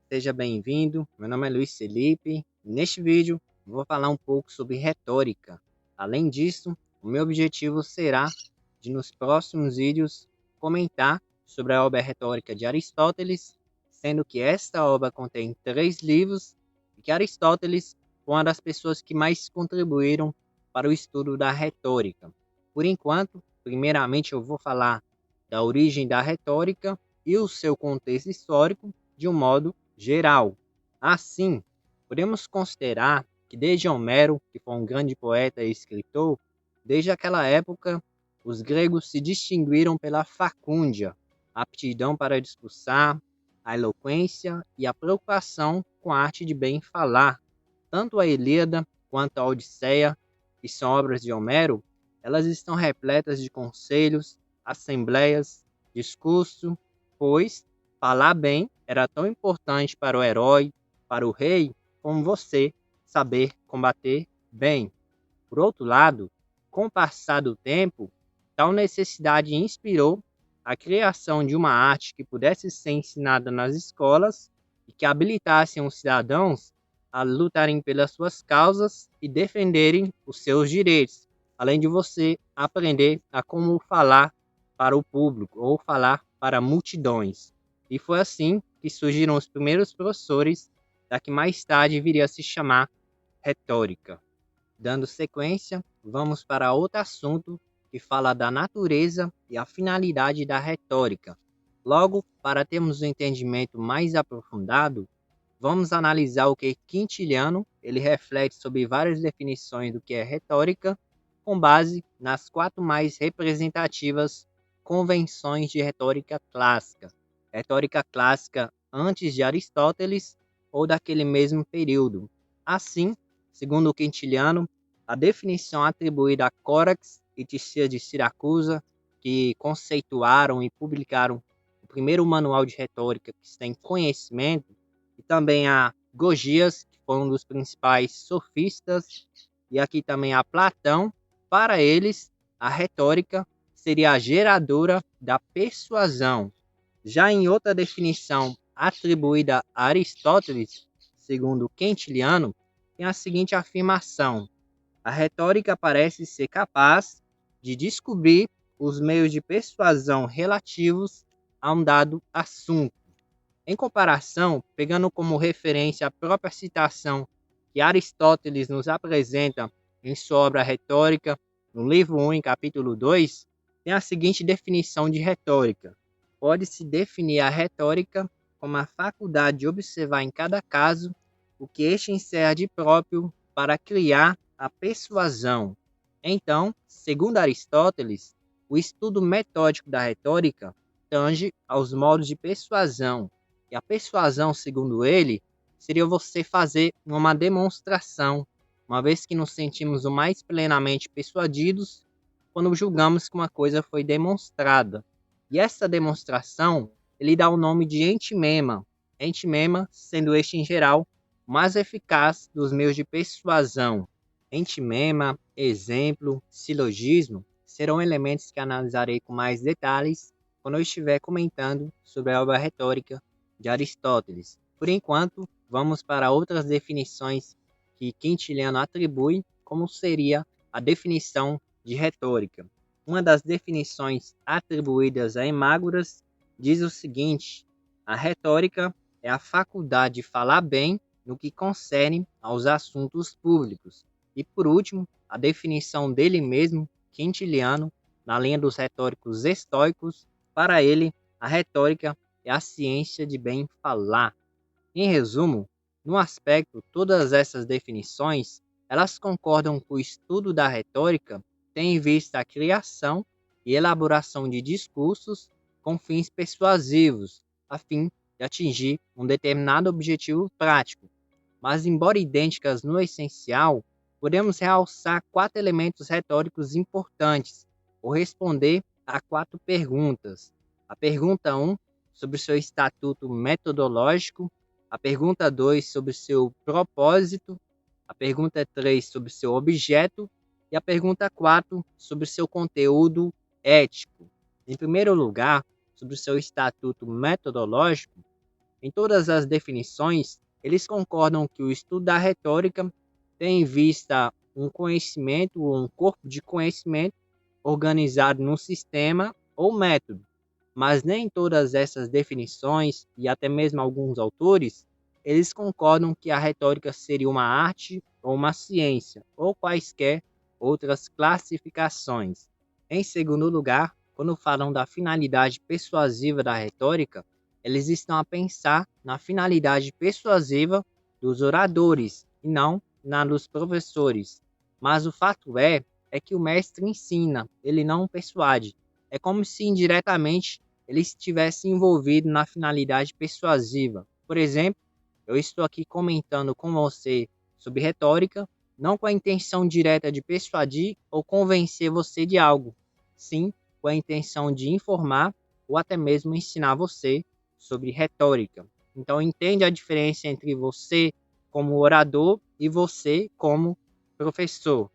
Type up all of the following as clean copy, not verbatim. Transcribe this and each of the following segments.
seja bem-vindo. Meu nome é Luiz Felipe. Neste vídeo, eu vou falar um pouco sobre retórica. Além disso, o meu objetivo será de, nos próximos vídeos, comentar sobre a obra retórica de Aristóteles, sendo que esta obra contém 3 livros e que Aristóteles foi uma das pessoas que mais contribuíram para o estudo da retórica. Por enquanto, primeiramente eu vou falar da origem da retórica e o seu contexto histórico de um modo geral. Assim, podemos considerar que desde Homero, que foi um grande poeta e escritor, desde aquela época, os gregos se distinguiram pela facúndia, a aptidão para discursar, a eloquência e a preocupação com a arte de bem falar. Tanto a Ilíada quanto a Odisseia, que são obras de Homero, elas estão repletas de conselhos, assembleias, discurso, pois falar bem era tão importante para o herói, para o rei, como você saber combater bem. Por outro lado, com o passar do tempo, tal necessidade inspirou a criação de uma arte que pudesse ser ensinada nas escolas e que habilitasse os cidadãos a lutarem pelas suas causas e defenderem os seus direitos, além de você aprender a como falar para o público ou falar para multidões. E foi assim que surgiram os primeiros professores da que mais tarde viria a se chamar retórica. Dando sequência, vamos para outro assunto que fala da natureza e a finalidade da retórica. Logo, para termos um entendimento mais aprofundado, vamos analisar o que Quintiliano ele reflete sobre várias definições do que é retórica, com base nas 4 mais representativas convenções de retórica clássica. Retórica clássica antes de Aristóteles ou daquele mesmo período. Assim, segundo Quintiliano, a definição atribuída a Córax e Tissíades de Siracusa, que conceituaram e publicaram o primeiro manual de retórica que se tem conhecimento, e também a Gorgias, que foi um dos principais sofistas, e aqui também a Platão. Para eles, a retórica seria a geradora da persuasão. Já em outra definição atribuída a Aristóteles, segundo Quintiliano, tem a seguinte afirmação: a retórica parece ser capaz de descobrir os meios de persuasão relativos a um dado assunto. Em comparação, pegando como referência a própria citação que Aristóteles nos apresenta em sua obra Retórica, no livro 1, em capítulo 2, tem a seguinte definição de retórica: pode-se definir a retórica como a faculdade de observar em cada caso o que este encerra de próprio para criar a persuasão. Então, segundo Aristóteles, o estudo metódico da retórica tange aos modos de persuasão. E a persuasão, segundo ele, seria você fazer uma demonstração, uma vez que nos sentimos o mais plenamente persuadidos quando julgamos que uma coisa foi demonstrada. E essa demonstração, ele dá o nome de entimema. Entimema sendo este, em geral, o mais eficaz dos meios de persuasão. Entimema, exemplo, silogismo serão elementos que analisarei com mais detalhes quando eu estiver comentando sobre a obra retórica de Aristóteles. Por enquanto, vamos para outras definições que Quintiliano atribui, como seria a definição de retórica. Uma das definições atribuídas a Emágoras diz o seguinte: a retórica é a faculdade de falar bem no que concerne aos assuntos públicos. E por último, a definição dele mesmo, Quintiliano, na linha dos retóricos estoicos, para ele, a retórica é a ciência de bem falar. Em resumo, no aspecto, todas essas definições, elas concordam que o estudo da retórica tem em vista a criação e elaboração de discursos com fins persuasivos, a fim de atingir um determinado objetivo prático. Mas, embora idênticas no essencial, podemos realçar 4 elementos retóricos importantes, ou responder a 4 perguntas. A pergunta 1, sobre o seu estatuto metodológico, a pergunta 2, sobre o seu propósito, a pergunta 3, sobre o seu objeto, e a pergunta 4, sobre o seu conteúdo ético. Em primeiro lugar, sobre o seu estatuto metodológico, Em todas as definições, eles concordam que o estudo da retórica tem em vista um conhecimento ou um corpo de conhecimento organizado num sistema ou método, mas nem todas essas definições, e até mesmo alguns autores, eles concordam que a retórica seria uma arte ou uma ciência, ou quaisquer outras classificações. Em segundo lugar, quando falam da finalidade persuasiva da retórica, eles estão a pensar na finalidade persuasiva dos oradores e não na dos professores. Mas o fato é que o mestre ensina, ele não persuade. É como se indiretamente ele estivesse envolvido na finalidade persuasiva. Por exemplo, eu estou aqui comentando com você sobre retórica, não com a intenção direta de persuadir ou convencer você de algo, sim com a intenção de informar ou até mesmo ensinar você sobre retórica. Então, entende a diferença entre você como orador e você como professor.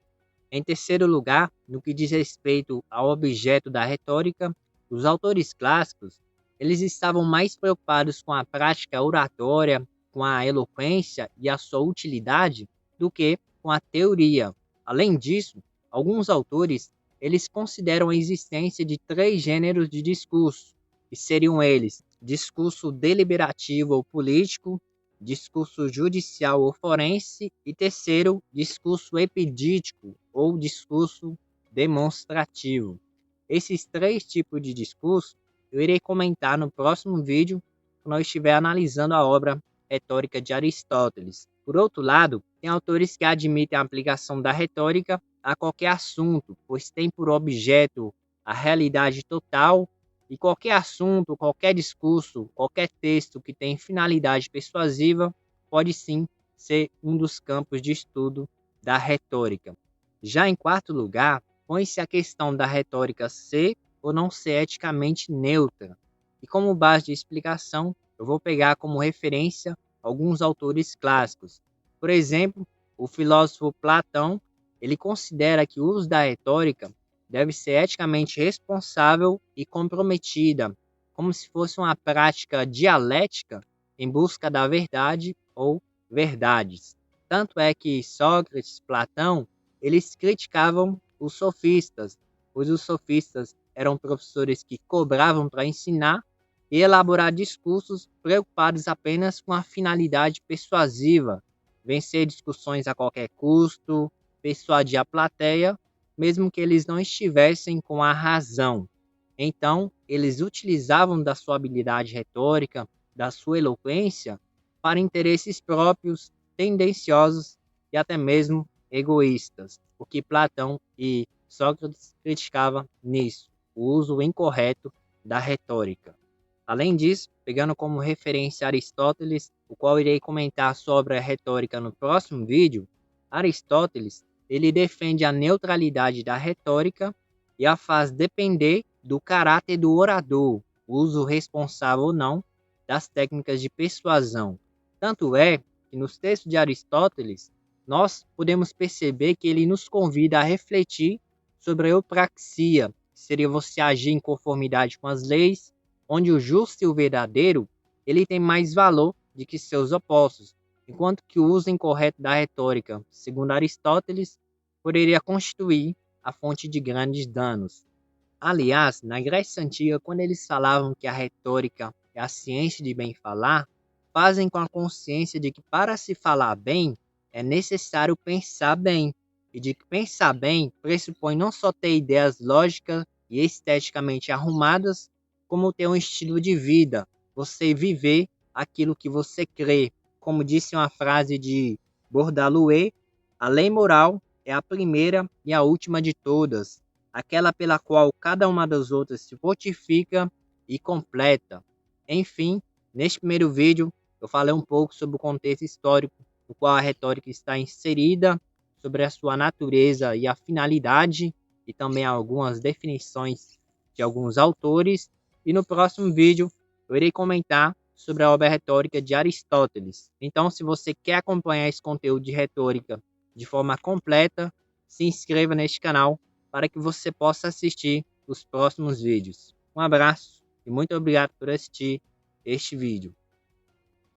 Em terceiro lugar, no que diz respeito ao objeto da retórica, os autores clássicos, eles estavam mais preocupados com a prática oratória, com a eloquência e a sua utilidade, do que com a teoria. Além disso, alguns autores, eles consideram a existência de três gêneros de discurso, que seriam eles: discurso deliberativo ou político, discurso judicial ou forense, e terceiro, discurso epidítico ou discurso demonstrativo. Esses três tipos de discurso eu irei comentar no próximo vídeo, quando eu estiver analisando a obra retórica de Aristóteles. Por outro lado, tem autores que admitem a aplicação da retórica a qualquer assunto, pois tem por objeto a realidade total, e qualquer assunto, qualquer discurso, qualquer texto que tem finalidade persuasiva pode sim ser um dos campos de estudo da retórica. Já em quarto lugar, põe-se a questão da retórica ser ou não ser eticamente neutra. E como base de explicação, eu vou pegar como referência alguns autores clássicos. Por exemplo, o filósofo Platão, ele considera que o uso da retórica deve ser eticamente responsável e comprometida, como se fosse uma prática dialética em busca da verdade ou verdades. Tanto é que Sócrates, Platão, eles criticavam os sofistas, pois os sofistas eram professores que cobravam para ensinar e elaborar discursos preocupados apenas com a finalidade persuasiva, vencer discussões a qualquer custo, persuadir a plateia, mesmo que eles não estivessem com a razão. Então, eles utilizavam da sua habilidade retórica, da sua eloquência, para interesses próprios, tendenciosos e até mesmo egoístas, o que Platão e Sócrates criticavam nisso, o uso incorreto da retórica. Além disso, pegando como referência Aristóteles, o qual irei comentar sobre a retórica no próximo vídeo, Aristóteles ele defende a neutralidade da retórica e a faz depender do caráter do orador, o uso responsável ou não das técnicas de persuasão. Tanto é que nos textos de Aristóteles, nós podemos perceber que ele nos convida a refletir sobre a eupraxia, que seria você agir em conformidade com as leis, onde o justo e o verdadeiro ele tem mais valor do que seus opostos, enquanto que o uso incorreto da retórica, segundo Aristóteles, poderia constituir a fonte de grandes danos. Aliás, na Grécia Antiga, quando eles falavam que a retórica é a ciência de bem falar, fazem com a consciência de que para se falar bem, é necessário pensar bem, e de que pensar bem pressupõe não só ter ideias lógicas e esteticamente arrumadas, como ter um estilo de vida, você viver aquilo que você crê. Como disse uma frase de Bourdieu, a lei moral é a primeira e a última de todas, aquela pela qual cada uma das outras se fortifica e completa. Enfim, neste primeiro vídeo, eu falei um pouco sobre o contexto histórico no qual a retórica está inserida, sobre a sua natureza e a finalidade, e também algumas definições de alguns autores. E no próximo vídeo, eu irei comentar sobre a obra retórica de Aristóteles. Então, se você quer acompanhar esse conteúdo de retórica de forma completa, se inscreva neste canal para que você possa assistir os próximos vídeos. Um abraço e muito obrigado por assistir este vídeo.